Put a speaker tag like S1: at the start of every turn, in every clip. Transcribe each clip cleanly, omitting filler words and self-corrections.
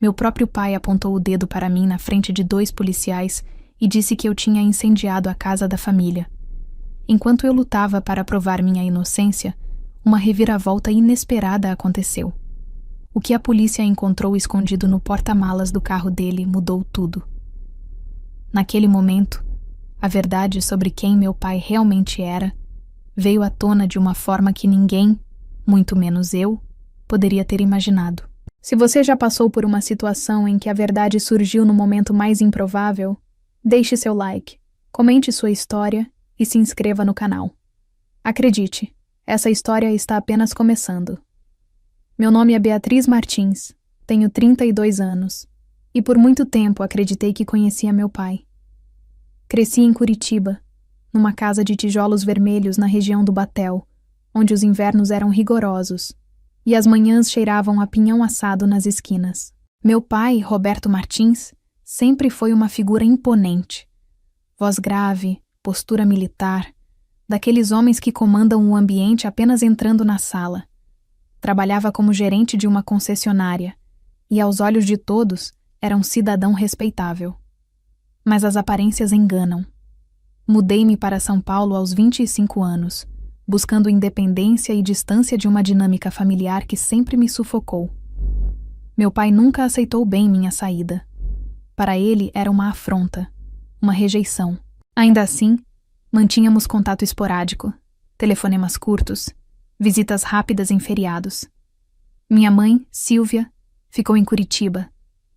S1: Meu próprio pai apontou o dedo para mim na frente de 2 policiais e disse que eu tinha incendiado a casa da família. Enquanto eu lutava para provar minha inocência, uma reviravolta inesperada aconteceu. O que a polícia encontrou escondido no porta-malas do carro dele mudou tudo. Naquele momento, a verdade sobre quem meu pai realmente era veio à tona de uma forma que ninguém, muito menos eu, poderia ter imaginado. Se você já passou por uma situação em que a verdade surgiu no momento mais improvável, deixe seu like, comente sua história e se inscreva no canal. Acredite, essa história está apenas começando. Meu nome é Beatriz Martins, tenho 32 anos e por muito tempo acreditei que conhecia meu pai. Cresci em Curitiba, numa casa de tijolos vermelhos na região do Batel, onde os invernos eram rigorosos e as manhãs cheiravam a pinhão assado nas esquinas. Meu pai, Roberto Martins, sempre foi uma figura imponente. Voz grave, postura militar, daqueles homens que comandam o ambiente apenas entrando na sala. Trabalhava como gerente de uma concessionária e, aos olhos de todos, era um cidadão respeitável. Mas as aparências enganam. Mudei-me para São Paulo aos 25 anos, buscando independência e distância de uma dinâmica familiar que sempre me sufocou. Meu pai nunca aceitou bem minha saída. Para ele era uma afronta, uma rejeição. Ainda assim, mantínhamos contato esporádico, telefonemas curtos, visitas rápidas em feriados. Minha mãe, Silvia, ficou em Curitiba,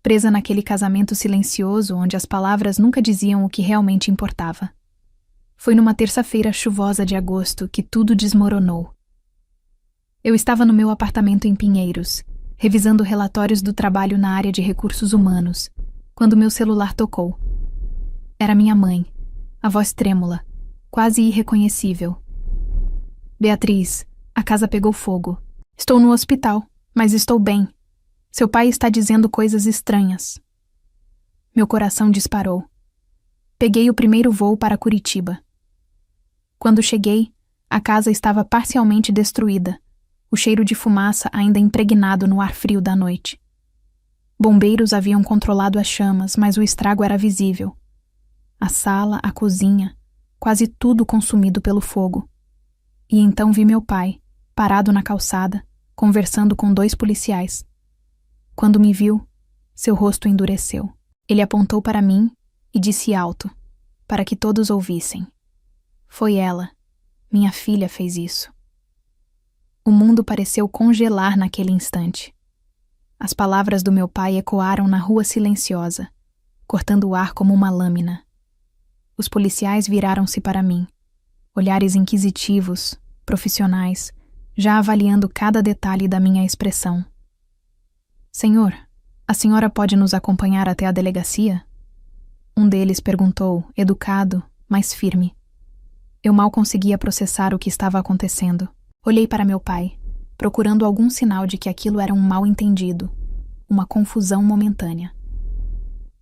S1: presa naquele casamento silencioso onde as palavras nunca diziam o que realmente importava. Foi numa terça-feira chuvosa de agosto que tudo desmoronou. Eu estava no meu apartamento em Pinheiros, revisando relatórios do trabalho na área de recursos humanos, quando meu celular tocou. Era minha mãe, a voz trêmula, quase irreconhecível. Beatriz, a casa pegou fogo. Estou no hospital, mas estou bem. Seu pai está dizendo coisas estranhas. Meu coração disparou. Peguei o primeiro voo para Curitiba. Quando cheguei, a casa estava parcialmente destruída, o cheiro de fumaça ainda impregnado no ar frio da noite. Bombeiros haviam controlado as chamas, mas o estrago era visível. A sala, a cozinha, quase tudo consumido pelo fogo. E então vi meu pai, parado na calçada, conversando com 2 policiais. Quando me viu, seu rosto endureceu. Ele apontou para mim e disse alto, para que todos ouvissem. Foi ela, minha filha, fez isso. O mundo pareceu congelar naquele instante. As palavras do meu pai ecoaram na rua silenciosa, cortando o ar como uma lâmina. Os policiais viraram-se para mim, olhares inquisitivos, profissionais, já avaliando cada detalhe da minha expressão. Senhor, a senhora pode nos acompanhar até a delegacia? Um deles perguntou, educado, mas firme. Eu mal conseguia processar o que estava acontecendo. Olhei para meu pai, procurando algum sinal de que aquilo era um mal-entendido, uma confusão momentânea.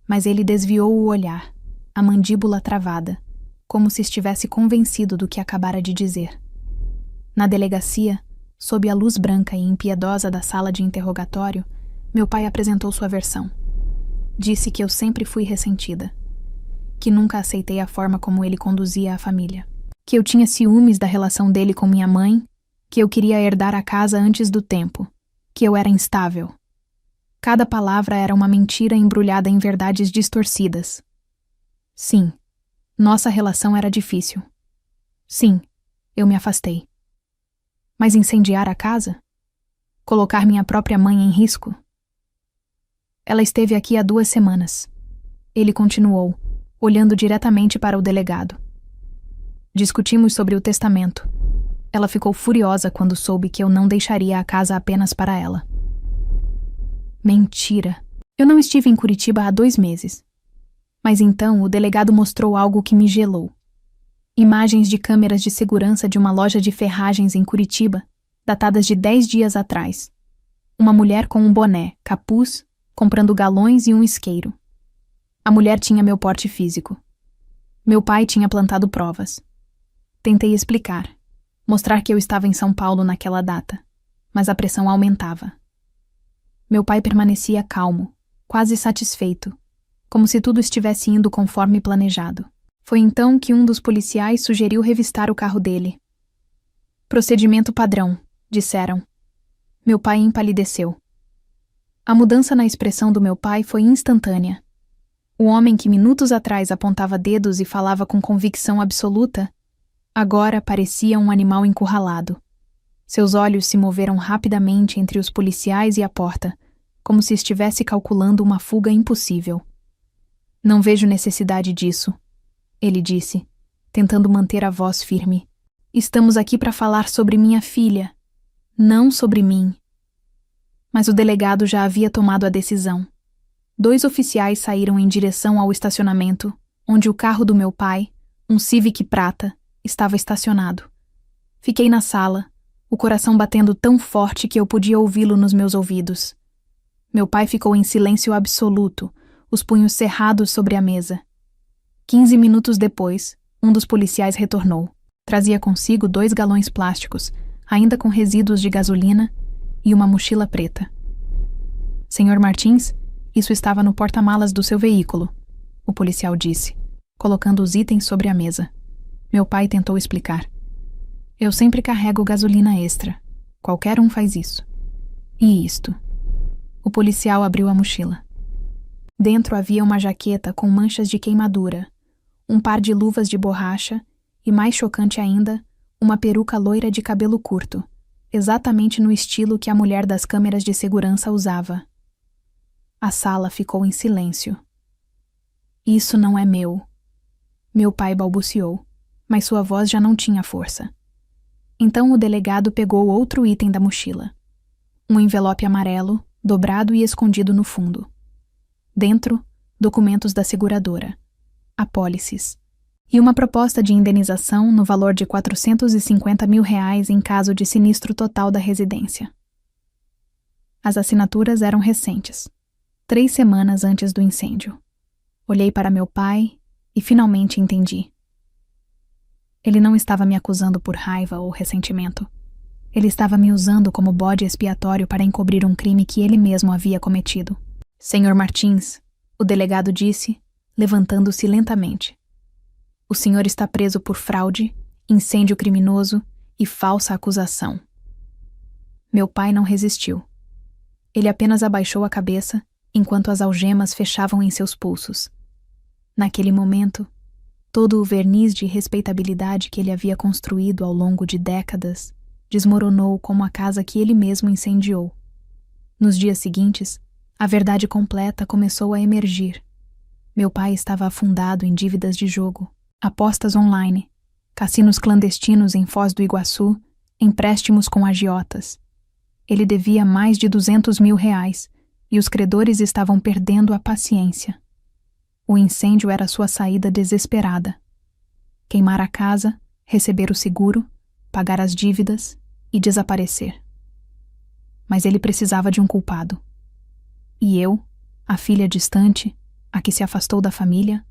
S1: Mas ele desviou o olhar, a mandíbula travada, como se estivesse convencido do que acabara de dizer. Na delegacia, sob a luz branca e impiedosa da sala de interrogatório, meu pai apresentou sua versão. Disse que eu sempre fui ressentida, que nunca aceitei a forma como ele conduzia a família, que eu tinha ciúmes da relação dele com minha mãe, que eu queria herdar a casa antes do tempo, que eu era instável. Cada palavra era uma mentira embrulhada em verdades distorcidas. Sim, nossa relação era difícil. Sim, eu me afastei. Mas incendiar a casa? Colocar minha própria mãe em risco? Ela esteve aqui há 2 semanas. Ele continuou, olhando diretamente para o delegado. Discutimos sobre o testamento. Ela ficou furiosa quando soube que eu não deixaria a casa apenas para ela. Mentira. Eu não estive em Curitiba há 2 meses. Mas então o delegado mostrou algo que me gelou. Imagens de câmeras de segurança de uma loja de ferragens em Curitiba, datadas de 10 dias atrás. Uma mulher com um boné, capuz, comprando galões e um isqueiro. A mulher tinha meu porte físico. Meu pai tinha plantado provas. Tentei explicar, mostrar que eu estava em São Paulo naquela data, mas a pressão aumentava. Meu pai permanecia calmo, quase satisfeito, como se tudo estivesse indo conforme planejado. Foi então que um dos policiais sugeriu revistar o carro dele. Procedimento padrão, disseram. Meu pai empalideceu. A mudança na expressão do meu pai foi instantânea. O homem que minutos atrás apontava dedos e falava com convicção absoluta, agora parecia um animal encurralado. Seus olhos se moveram rapidamente entre os policiais e a porta, como se estivesse calculando uma fuga impossível. Não vejo necessidade disso, ele disse, tentando manter a voz firme. Estamos aqui para falar sobre minha filha, não sobre mim. Mas o delegado já havia tomado a decisão. 2 oficiais saíram em direção ao estacionamento, onde o carro do meu pai, um Civic prata, estava estacionado. Fiquei na sala, o coração batendo tão forte que eu podia ouvi-lo nos meus ouvidos. Meu pai ficou em silêncio absoluto, os punhos cerrados sobre a mesa. 15 minutos depois, um dos policiais retornou. Trazia consigo 2 galões plásticos, ainda com resíduos de gasolina, e uma mochila preta. Senhor Martins, isso estava no porta-malas do seu veículo, o policial disse, colocando os itens sobre a mesa. Meu pai tentou explicar. Eu sempre carrego gasolina extra. Qualquer um faz isso. E isto? O policial abriu a mochila. Dentro havia uma jaqueta com manchas de queimadura, um par de luvas de borracha e, mais chocante ainda, uma peruca loira de cabelo curto, exatamente no estilo que a mulher das câmeras de segurança usava. A sala ficou em silêncio. Isso não é meu. Meu pai balbuciou, mas sua voz já não tinha força. Então o delegado pegou outro item da mochila. Um envelope amarelo, dobrado e escondido no fundo. Dentro, documentos da seguradora, apólices, e uma proposta de indenização no valor de R$450 mil em caso de sinistro total da residência. As assinaturas eram recentes, 3 semanas antes do incêndio. Olhei para meu pai e finalmente entendi. Ele não estava me acusando por raiva ou ressentimento. Ele estava me usando como bode expiatório para encobrir um crime que ele mesmo havia cometido. Senhor Martins, o delegado disse, levantando-se lentamente. O senhor está preso por fraude, incêndio criminoso e falsa acusação. Meu pai não resistiu. Ele apenas abaixou a cabeça enquanto as algemas fechavam em seus pulsos. Naquele momento, todo o verniz de respeitabilidade que ele havia construído ao longo de décadas desmoronou como a casa que ele mesmo incendiou. Nos dias seguintes, a verdade completa começou a emergir. Meu pai estava afundado em dívidas de jogo, apostas online, cassinos clandestinos em Foz do Iguaçu, empréstimos com agiotas. Ele devia mais de R$200 mil e os credores estavam perdendo a paciência. O incêndio era sua saída desesperada. Queimar a casa, receber o seguro, pagar as dívidas e desaparecer. Mas ele precisava de um culpado. E eu, a filha distante, a que se afastou da família,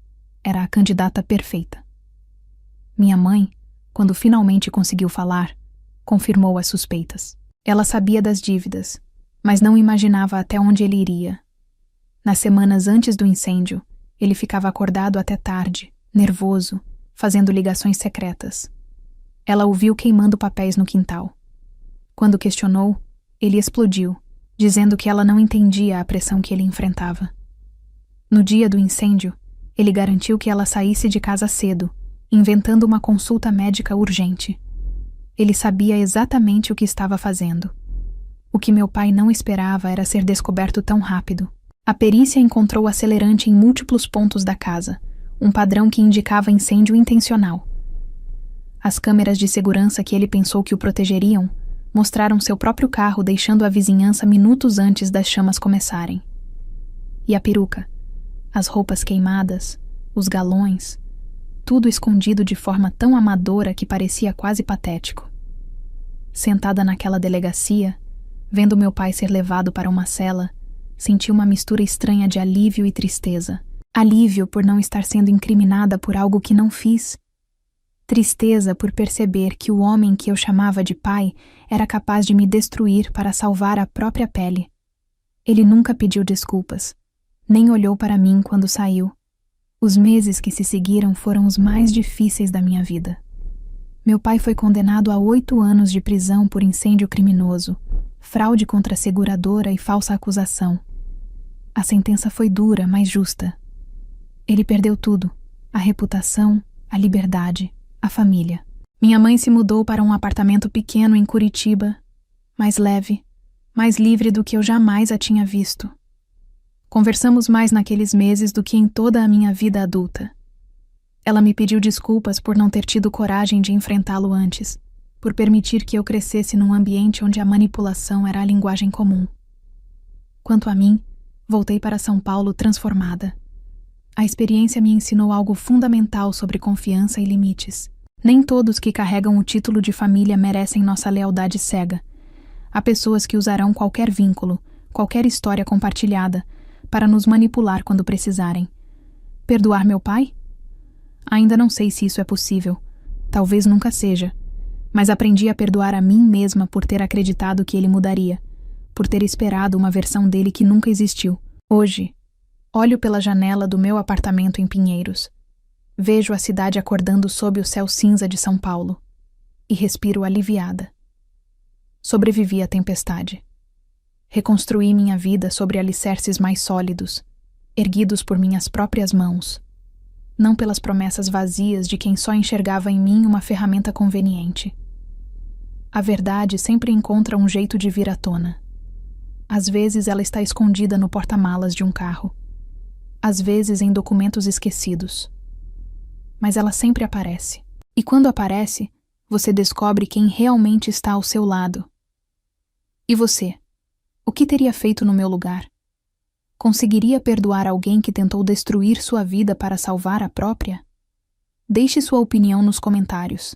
S1: era a candidata perfeita. Minha mãe, quando finalmente conseguiu falar, confirmou as suspeitas. Ela sabia das dívidas, mas não imaginava até onde ele iria. Nas semanas antes do incêndio, ele ficava acordado até tarde, nervoso, fazendo ligações secretas. Ela o viu queimando papéis no quintal. Quando questionou, ele explodiu, dizendo que ela não entendia a pressão que ele enfrentava. No dia do incêndio, ele garantiu que ela saísse de casa cedo, inventando uma consulta médica urgente. Ele sabia exatamente o que estava fazendo. O que meu pai não esperava era ser descoberto tão rápido. A perícia encontrou acelerante em múltiplos pontos da casa, um padrão que indicava incêndio intencional. As câmeras de segurança que ele pensou que o protegeriam mostraram seu próprio carro deixando a vizinhança minutos antes das chamas começarem. E a peruca, as roupas queimadas, os galões, tudo escondido de forma tão amadora que parecia quase patético. Sentada naquela delegacia, vendo meu pai ser levado para uma cela, senti uma mistura estranha de alívio e tristeza. Alívio por não estar sendo incriminada por algo que não fiz. Tristeza por perceber que o homem que eu chamava de pai era capaz de me destruir para salvar a própria pele. Ele nunca pediu desculpas, Nem olhou para mim quando saiu. Os meses que se seguiram foram os mais difíceis da minha vida. Meu pai foi condenado a 8 anos de prisão por incêndio criminoso, fraude contra a seguradora e falsa acusação. A sentença foi dura, mas justa. Ele perdeu tudo: a reputação, a liberdade, a família. Minha mãe se mudou para um apartamento pequeno em Curitiba, mais leve, mais livre do que eu jamais a tinha visto. Conversamos mais naqueles meses do que em toda a minha vida adulta. Ela me pediu desculpas por não ter tido coragem de enfrentá-lo antes, por permitir que eu crescesse num ambiente onde a manipulação era a linguagem comum. Quanto a mim, voltei para São Paulo transformada. A experiência me ensinou algo fundamental sobre confiança e limites. Nem todos que carregam o título de família merecem nossa lealdade cega. Há pessoas que usarão qualquer vínculo, qualquer história compartilhada, para nos manipular quando precisarem. Perdoar meu pai? Ainda não sei se isso é possível. Talvez nunca seja. Mas aprendi a perdoar a mim mesma por ter acreditado que ele mudaria, por ter esperado uma versão dele que nunca existiu. Hoje, olho pela janela do meu apartamento em Pinheiros. Vejo a cidade acordando sob o céu cinza de São Paulo. E respiro aliviada. Sobrevivi à tempestade. Reconstruí minha vida sobre alicerces mais sólidos, erguidos por minhas próprias mãos, não pelas promessas vazias de quem só enxergava em mim uma ferramenta conveniente. A verdade sempre encontra um jeito de vir à tona. Às vezes ela está escondida no porta-malas de um carro, às vezes em documentos esquecidos. Mas ela sempre aparece. E quando aparece, você descobre quem realmente está ao seu lado. E você? O que teria feito no meu lugar? Conseguiria perdoar alguém que tentou destruir sua vida para salvar a própria? Deixe sua opinião nos comentários.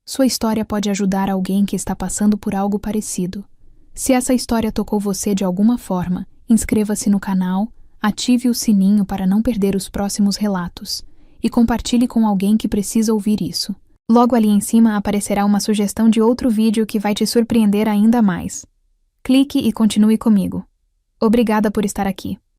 S1: Sua história pode ajudar alguém que está passando por algo parecido. Se essa história tocou você de alguma forma, inscreva-se no canal, ative o sininho para não perder os próximos relatos e compartilhe com alguém que precisa ouvir isso. Logo ali em cima aparecerá uma sugestão de outro vídeo que vai te surpreender ainda mais. Clique e continue comigo. Obrigada por estar aqui.